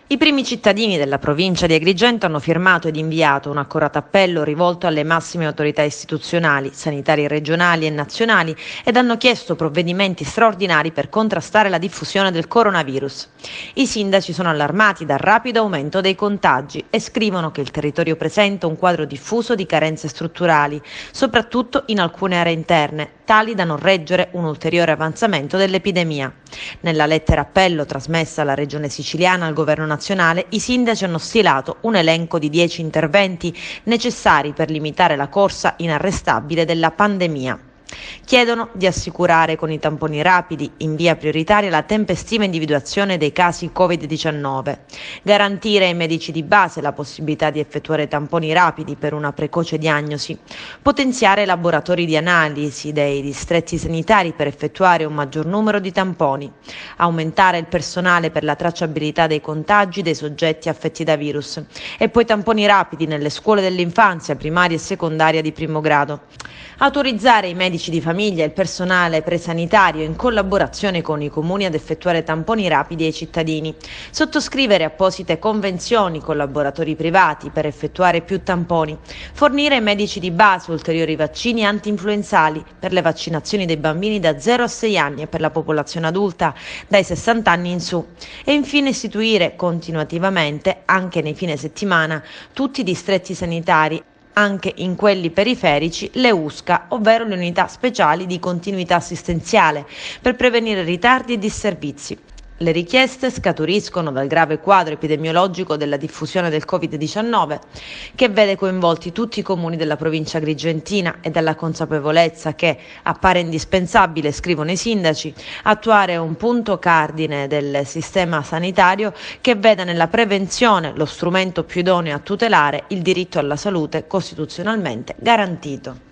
I primi cittadini della provincia di Agrigento hanno firmato ed inviato un accorato appello rivolto alle massime autorità istituzionali, sanitarie regionali e nazionali ed hanno chiesto provvedimenti straordinari per contrastare la diffusione del coronavirus. I sindaci sono allarmati dal rapido aumento dei contagi e scrivono che il territorio presenta un quadro diffuso di carenze strutturali, soprattutto in alcune aree interne, tali da non reggere un ulteriore avanzamento dell'epidemia. Nella lettera appello trasmessa alla Regione Siciliana al Governo nazionale, i sindaci hanno stilato un elenco di 10 interventi necessari per limitare la corsa inarrestabile della pandemia. Chiedono di assicurare con i tamponi rapidi in via prioritaria la tempestiva individuazione dei casi Covid-19, garantire ai medici di base la possibilità di effettuare tamponi rapidi per una precoce diagnosi, potenziare laboratori di analisi dei distretti sanitari per effettuare un maggior numero di tamponi, aumentare il personale per la tracciabilità dei contagi dei soggetti affetti da virus e poi tamponi rapidi nelle scuole dell'infanzia, primaria e secondaria di primo grado. Autorizzare i medici di famiglia e il personale presanitario in collaborazione con i comuni ad effettuare tamponi rapidi ai cittadini. Sottoscrivere apposite convenzioni con laboratori privati per effettuare più tamponi. Fornire ai medici di base ulteriori vaccini anti-influenzali per le vaccinazioni dei bambini da 0 a 6 anni e per la popolazione adulta dai 60 anni in su. E infine istituire continuativamente, anche nei fine settimana, tutti i distretti sanitari, anche in quelli periferici, le USCA, ovvero le unità speciali di continuità assistenziale, per prevenire ritardi e disservizi. Le richieste scaturiscono dal grave quadro epidemiologico della diffusione del Covid-19, che vede coinvolti tutti i comuni della provincia agrigentina e dalla consapevolezza che appare indispensabile, scrivono i sindaci, attuare un punto cardine del sistema sanitario che veda nella prevenzione lo strumento più idoneo a tutelare il diritto alla salute costituzionalmente garantito.